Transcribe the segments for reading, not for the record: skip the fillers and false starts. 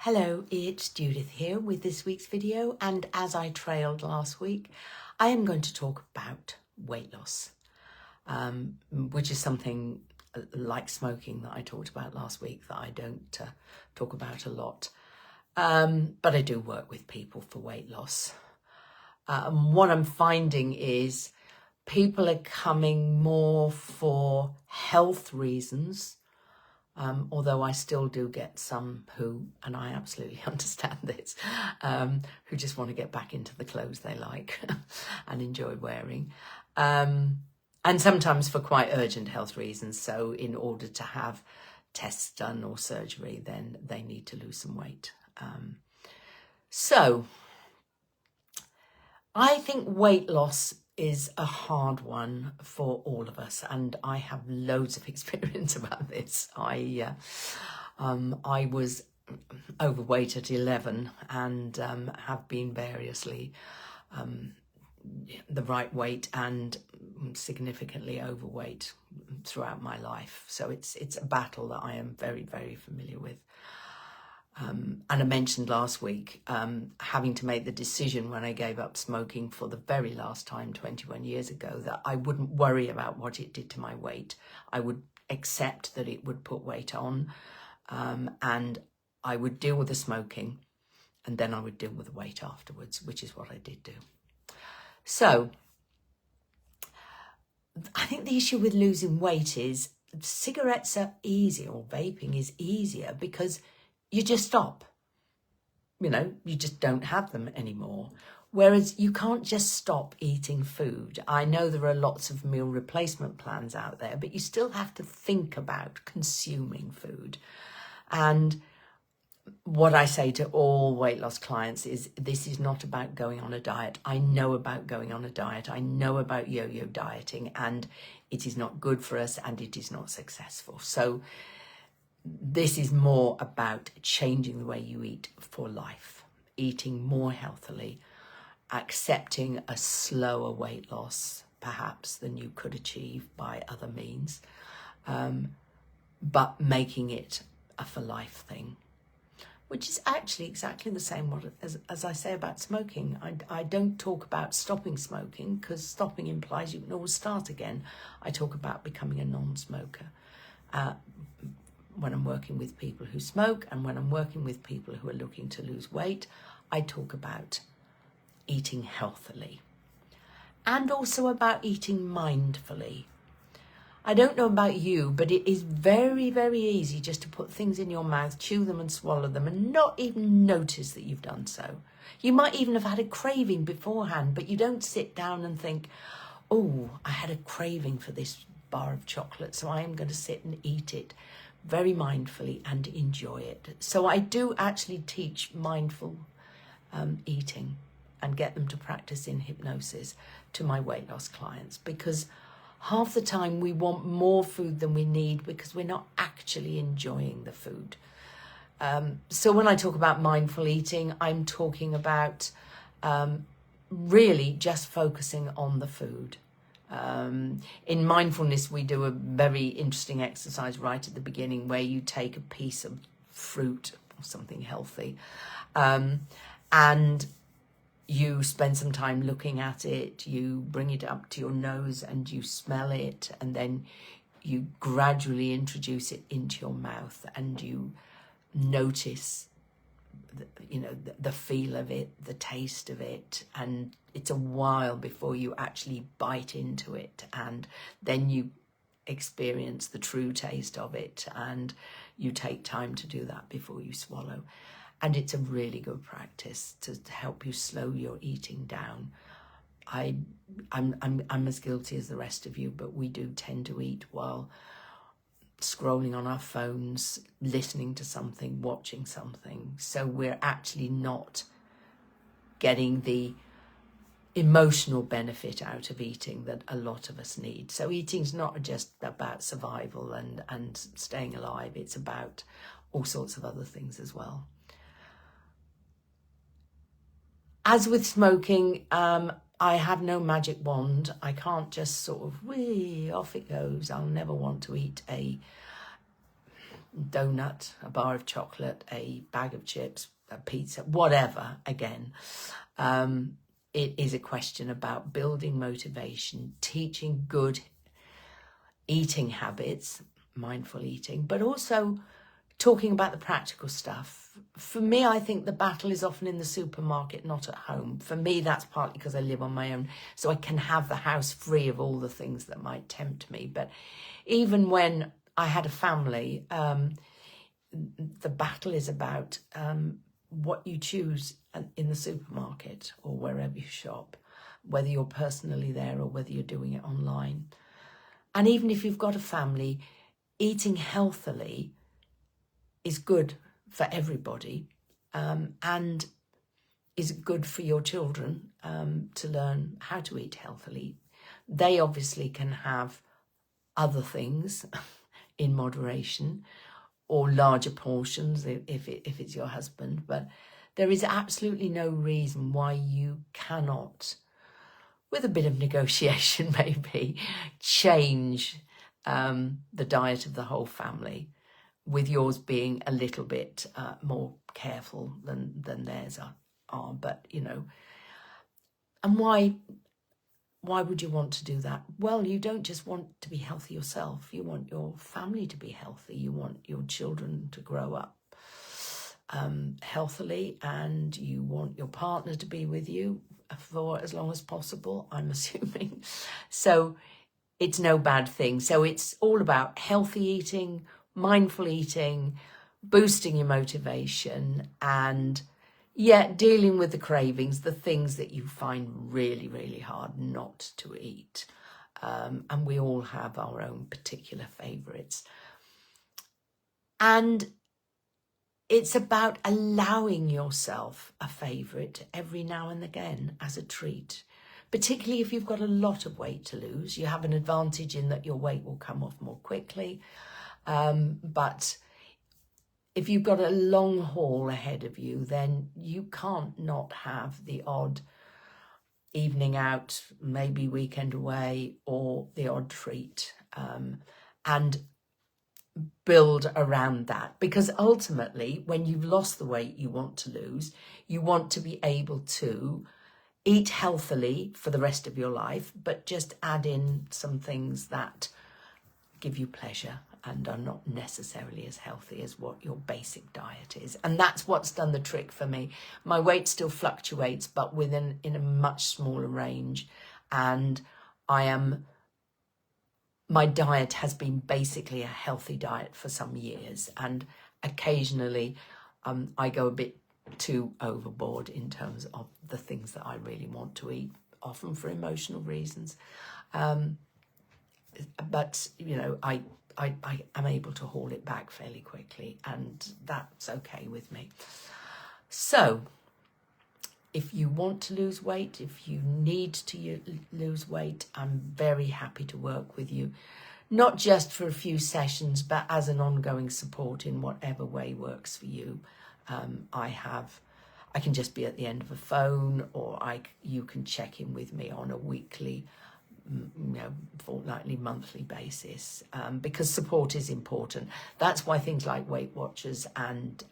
Hello, it's Judith here with this week's video, and as I trailed last week, I am going to talk about weight loss, which is something like smoking that I talked about last week that I don't talk about a lot, but I do work with people for weight loss. What I'm finding is people are coming more for health reasons, although I still do get some who, and I absolutely understand this, who just want to get back into the clothes they like and enjoy wearing. And sometimes for quite urgent health reasons. So in order to have tests done or surgery, then they need to lose some weight. So I think weight loss is a hard one for all of us, and I have loads of experience about this. I was overweight at 11 and have been variously the right weight and significantly overweight throughout my life. So it's a battle that I am very, very familiar with. And I mentioned last week having to make the decision when I gave up smoking for the very last time 21 years ago that I wouldn't worry about what it did to my weight. I would accept that it would put weight on, and I would deal with the smoking, and then I would deal with the weight afterwards, which is what I did do. So I think the issue with losing weight is cigarettes are easier, or vaping is easier, because you just stop. You know, you just don't have them anymore. Whereas you can't just stop eating food. I know there are lots of meal replacement plans out there, but you still have to think about consuming food. And what I say to all weight loss clients is this is not about going on a diet. I know about going on a diet. I know about yo-yo dieting, and it is not good for us and it is not successful. So this is more about changing the way you eat for life, eating more healthily, accepting a slower weight loss, perhaps, than you could achieve by other means, but making it a for life thing, which is actually exactly the same as I say about smoking. I don't talk about stopping smoking because stopping implies you can always start again. I talk about becoming a non-smoker. When I'm working with people who smoke and when I'm working with people who are looking to lose weight, I talk about eating healthily and also about eating mindfully. I don't know about you, but it is very, very easy just to put things in your mouth, chew them and swallow them and not even notice that you've done so. You might even have had a craving beforehand, but you don't sit down and think, oh, I had a craving for this bar of chocolate, so I am going to sit and eat it very mindfully and enjoy it. So I do actually teach mindful eating and get them to practice in hypnosis to my weight loss clients, because half the time we want more food than we need because we're not actually enjoying the food. So when I talk about mindful eating, I'm talking about really just focusing on the food. In mindfulness, we do a very interesting exercise right at the beginning where you take a piece of fruit or something healthy, and you spend some time looking at it, you bring it up to your nose and you smell it, and then you gradually introduce it into your mouth and you notice the feel of it, the taste of it, and it's a while before you actually bite into it, and then you experience the true taste of it, and you take time to do that before you swallow. And it's a really good practice to help you slow your eating down. I'm as guilty as the rest of you, but we do tend to eat while scrolling on our phones, listening to something, watching something. So we're actually not getting the emotional benefit out of eating that a lot of us need. So eating's not just about survival and staying alive. It's about all sorts of other things as well. As with smoking, I have no magic wand. I can't just sort of, off it goes. I'll never want to eat a donut, a bar of chocolate, a bag of chips, a pizza, whatever, again. It is a question about building motivation, teaching good eating habits, mindful eating, but also talking about the practical stuff. For me, I think the battle is often in the supermarket, not at home. For me, that's partly because I live on my own, so I can have the house free of all the things that might tempt me. But even when I had a family, the battle is about what you choose in the supermarket or wherever you shop, whether you're personally there or whether you're doing it online. And even if you've got a family, eating healthily is good for everybody, and is good for your children to learn how to eat healthily. They obviously can have other things in moderation or larger portions if it's your husband, but there is absolutely no reason why you cannot, with a bit of negotiation maybe, change the diet of the whole family, with yours being a little bit more careful than theirs are. But, you know, and why would you want to do that? Well, you don't just want to be healthy yourself. You want your family to be healthy. You want your children to grow up healthily, and you want your partner to be with you for as long as possible, I'm assuming. So it's no bad thing. So it's all about healthy eating, mindful eating, boosting your motivation, and dealing with the cravings, the things that you find really, really hard not to eat. And we all have our own particular favourites. And it's about allowing yourself a favourite every now and again as a treat. Particularly if you've got a lot of weight to lose. You have an advantage in that your weight will come off more quickly. But if you've got a long haul ahead of you, then you can't not have the odd evening out, maybe weekend away, or the odd treat, and build around that. Because ultimately, when you've lost the weight you want to lose, you want to be able to eat healthily for the rest of your life, but just add in some things that give you pleasure and are not necessarily as healthy as what your basic diet is. And that's what's done the trick for me. My weight still fluctuates, but in a much smaller range. And my diet has been basically a healthy diet for some years. And occasionally I go a bit too overboard in terms of the things that I really want to eat, often for emotional reasons. But, you know, I am able to haul it back fairly quickly, and that's okay with me. So if you want to lose weight, if you need to lose weight, I'm very happy to work with you, not just for a few sessions, but as an ongoing support in whatever way works for you. I can just be at the end of a phone, or you can check in with me on a weekly, fortnightly, monthly basis, because support is important. That's why things like Weight Watchers and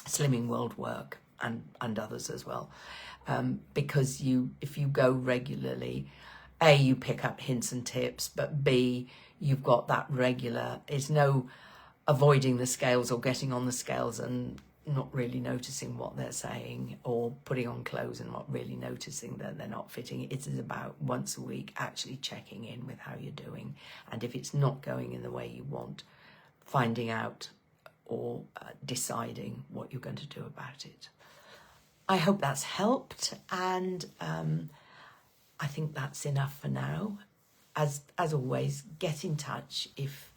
Slimming World work, and others as well, because if you go regularly, A, you pick up hints and tips, but B, you've got that regular. It's no avoiding the scales or getting on the scales and not really noticing what they're saying, or putting on clothes and not really noticing that they're not fitting. It is about once a week actually checking in with how you're doing, and if it's not going in the way you want, finding out or deciding what you're going to do about it. I hope that's helped, and I think that's enough for now. As always, get in touch if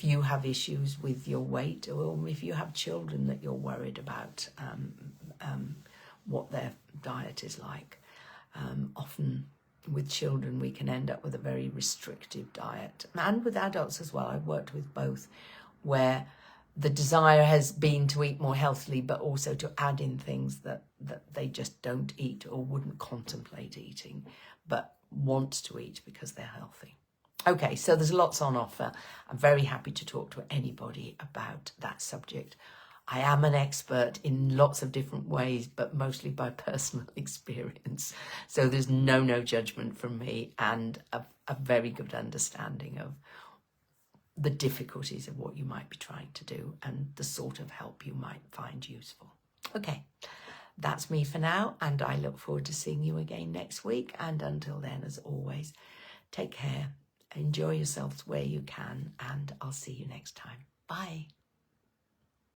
you have issues with your weight, or if you have children that you're worried about what their diet is like. Often with children we can end up with a very restrictive diet, and with adults as well. I've worked with both, where the desire has been to eat more healthily, but also to add in things that they just don't eat or wouldn't contemplate eating, but want to eat because they're healthy. Okay, so there's lots on offer. I'm very happy to talk to anybody about that subject. I am an expert in lots of different ways, but mostly by personal experience. So there's no judgment from me, and a very good understanding of the difficulties of what you might be trying to do and the sort of help you might find useful. Okay, that's me for now, and I look forward to seeing you again next week. And until then, as always, take care, enjoy yourselves where you can, and I'll see you next time. Bye.